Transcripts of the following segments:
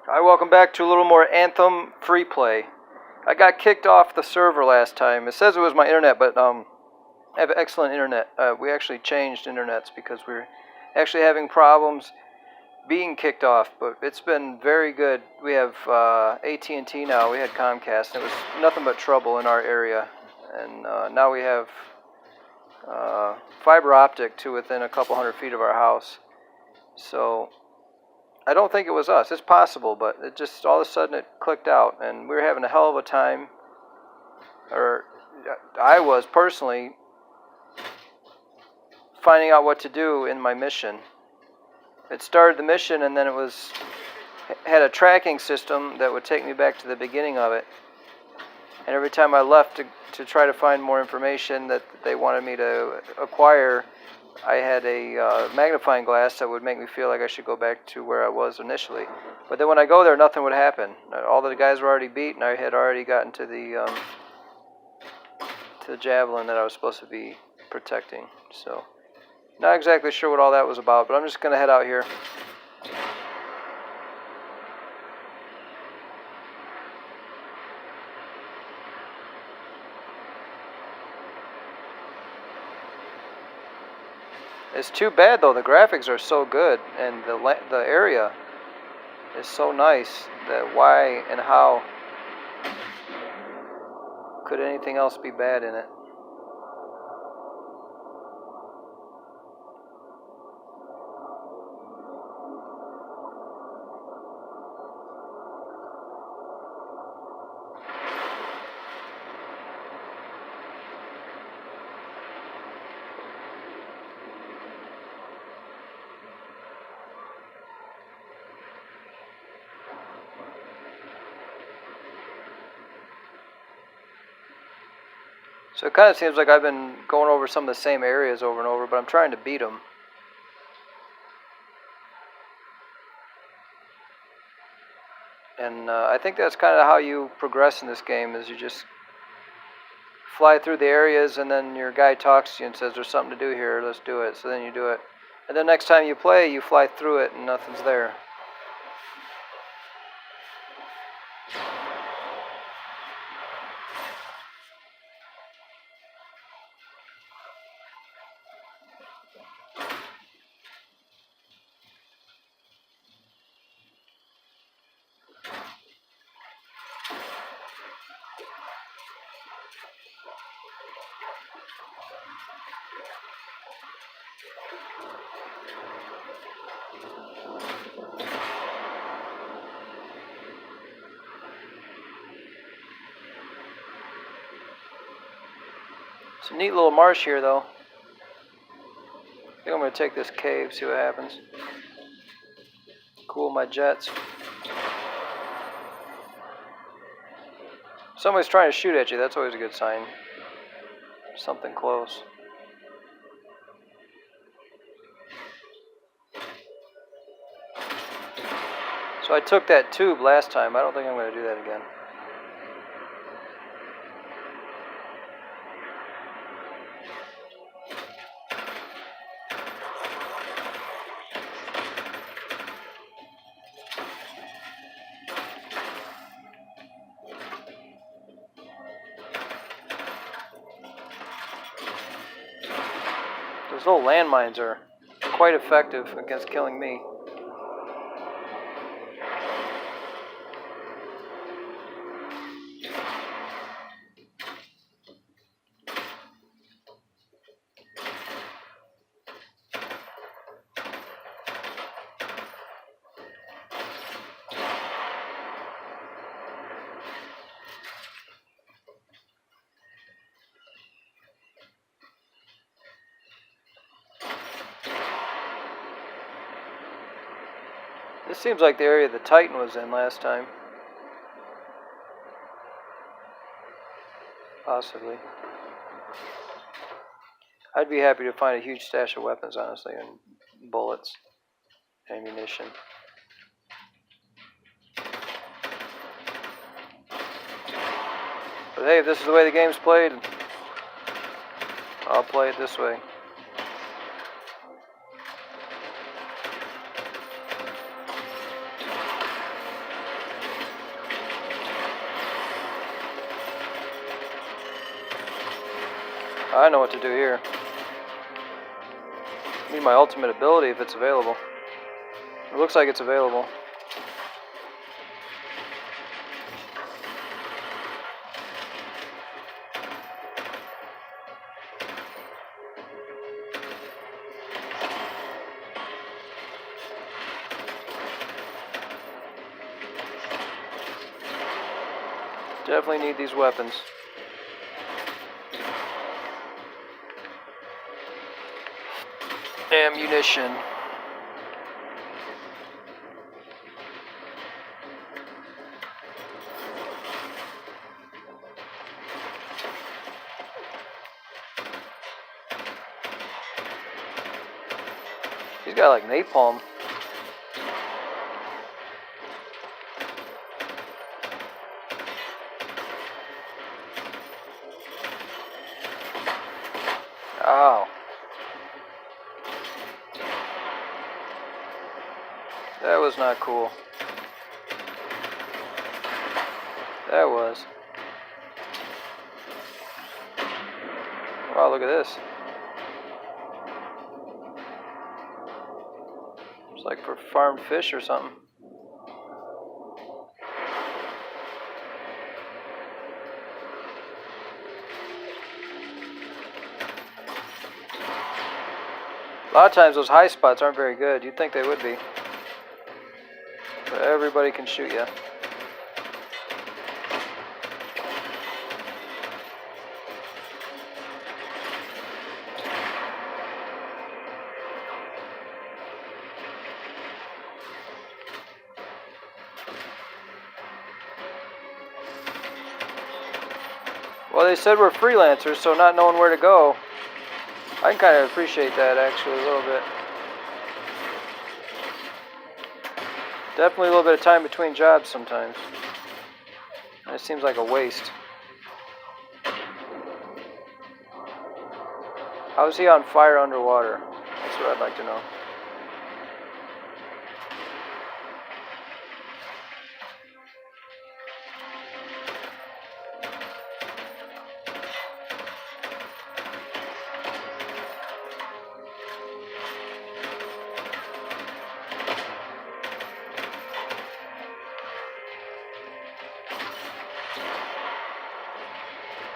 Hi, welcome back to a little more Anthem Freeplay. I got kicked off the server last time. It says it was my internet, but I have excellent internet. We actually changed internets because we're actually having problems being kicked off, but it's been very good. We have AT&T now. We had Comcast, and it was nothing but trouble in our area. And now we have fiber optic to within a couple hundred feet of our house. So I don't think it was us. It's possible, but it just all of a sudden it clicked out, and we were having a hell of a time. Or I was personally finding out what to do in my mission. It started the mission, and then it had a tracking system that would take me back to the beginning of it. And every time I left to try to find more information that they wanted me to acquire, I had a magnifying glass that would make me feel like I should go back to where I was initially. But then when I go there, nothing would happen. All the guys were already beat, and I had already gotten to the javelin that I was supposed to be protecting. So, not exactly sure what all that was about, but I'm just going to head out here. It's too bad though, the graphics are so good and the area is so nice that why and how could anything else be bad in it? So it kind of seems like I've been going over some of the same areas over and over, but I'm trying to beat them. And I think that's kind of how you progress in this game, is you just fly through the areas, and then your guy talks to you and says, there's something to do here, let's do it. So then you do it. And then next time you play, you fly through it and nothing's there. It's a neat little marsh here, though. I think I'm going to take this cave, see what happens. Cool my jets. Somebody's trying to shoot at you, that's always a good sign. Something close. So I took that tube last time. I don't think I'm going to do that again. Those little landmines are quite effective against killing me. This seems like the area the Titan was in last time. Possibly. I'd be happy to find a huge stash of weapons, honestly, and bullets, ammunition. But hey, if this is the way the game's played, I'll play it this way. I know what to do here. I need my ultimate ability if it's available. It looks like it's available. Definitely need these weapons. Ammunition. He's got like napalm. Ow. That was not cool. That was. Wow, look at this. It's like for farmed fish or something. A lot of times those high spots aren't very good. You'd think they would be. But everybody can shoot you. Well, they said we're freelancers, so not knowing where to go, I can kind of appreciate that actually a little bit. Definitely a little bit of time between jobs sometimes. And it seems like a waste. How is he on fire underwater? That's what I'd like to know.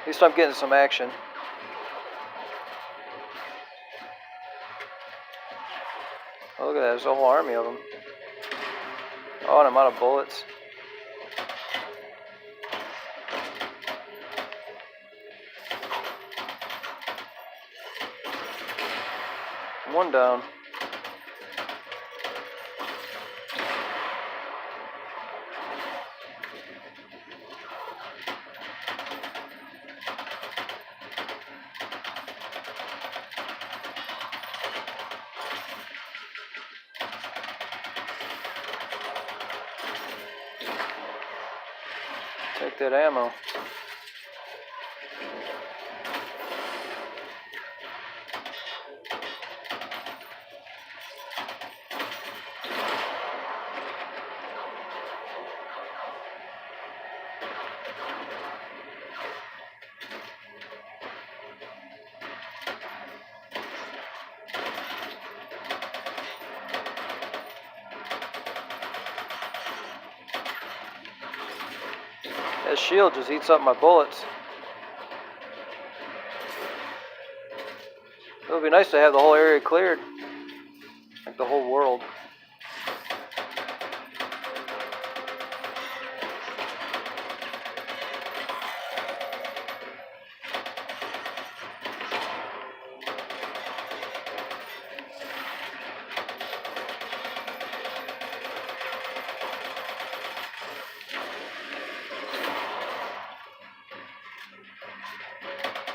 At least I'm getting some action. Oh, look at that, there's a whole army of them. Oh, and I'm out of bullets. One down. Take that ammo. That shield just eats up my bullets. It would be nice to have the whole area cleared. Like the whole world.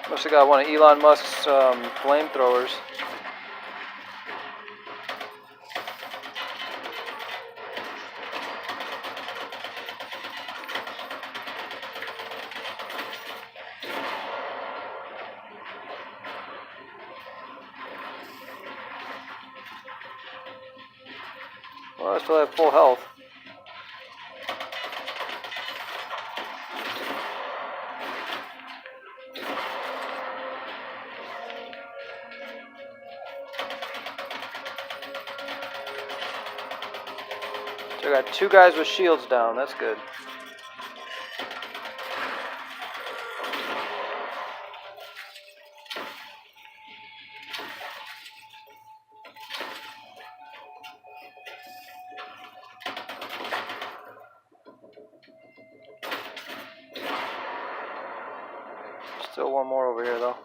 Must have got one of Elon Musk's flamethrowers. Well, I still have full health. So I got 2 guys with shields down. That's good. Still one more over here, though.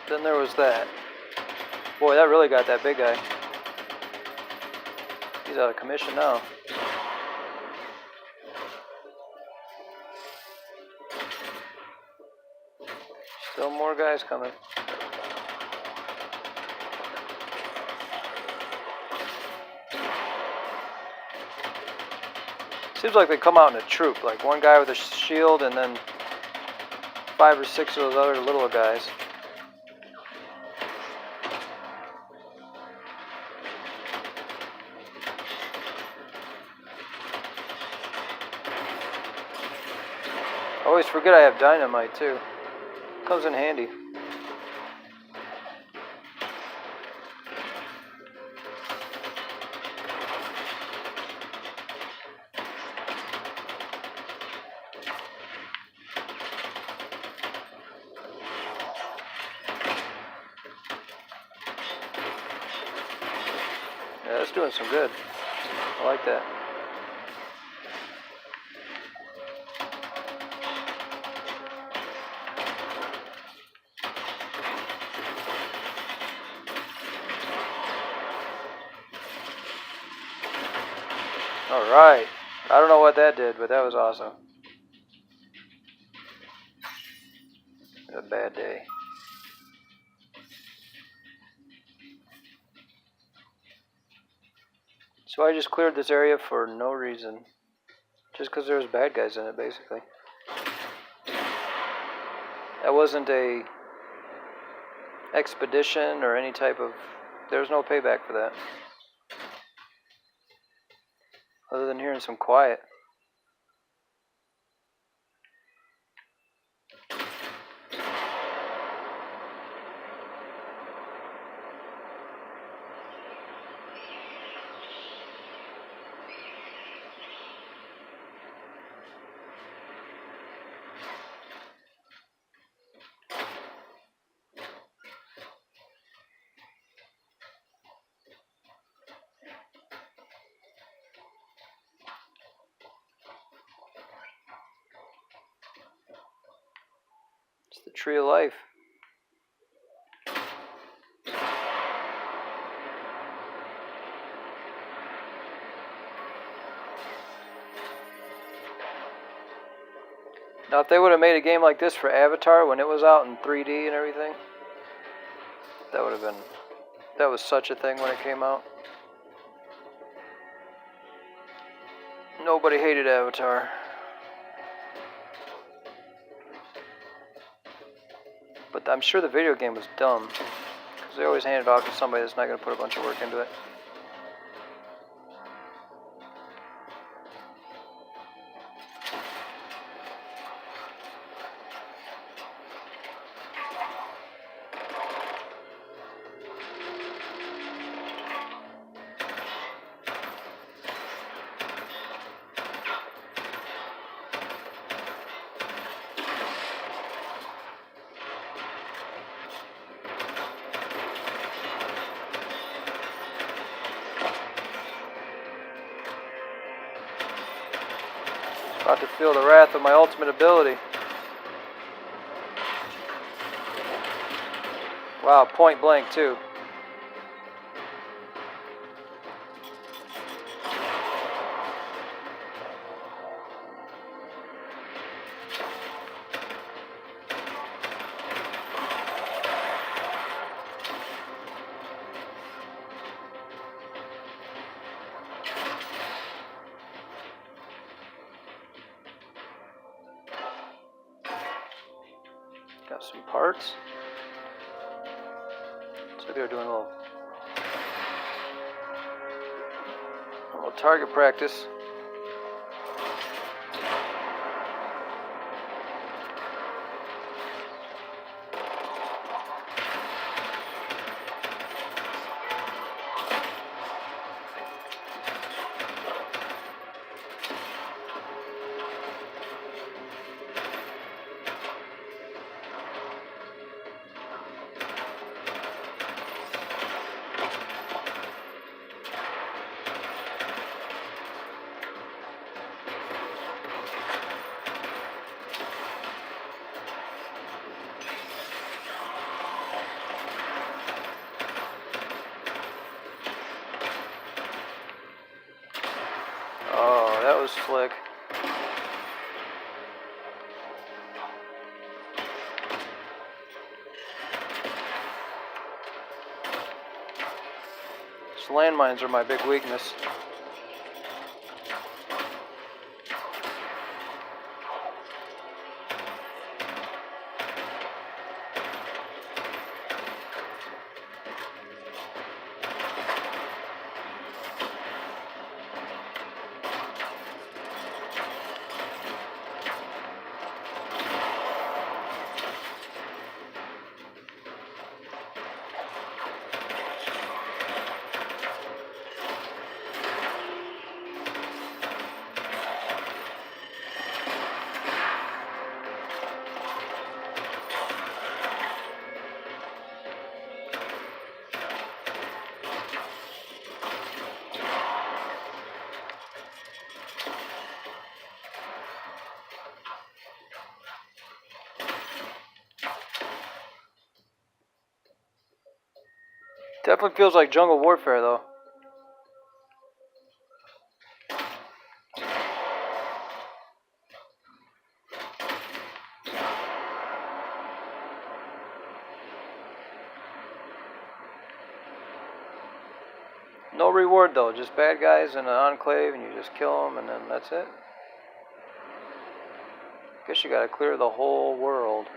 Then there was that. Boy, that really got that big guy. He's out of commission now. Still more guys coming. Seems like they come out in a troop, like one guy with a shield and then 5 or 6 of those other little guys. I always forget I have dynamite too. Comes in handy. Yeah, that's doing some good. I like that. Alright. I don't know what that did, but that was awesome. A bad day. So I just cleared this area for no reason. Just because there was bad guys in it, basically. That wasn't a expedition or any type of... There was no payback for that. Other than hearing some quiet. It's the tree of life. Now, if they would have made a game like this for Avatar when it was out in 3D and everything, that would have been... That was such a thing when it came out. Nobody hated Avatar. But I'm sure the video game was dumb, because they always hand it off to somebody that's not going to put a bunch of work into it. About to feel the wrath of my ultimate ability. Wow, point blank too. Got some parts. Maybe they're doing a little target practice. Oh, that was slick. These landmines are my big weakness. Definitely feels like jungle warfare, though. No reward, though. Just bad guys in an enclave, and you just kill them, and then that's it. Guess you gotta clear the whole world.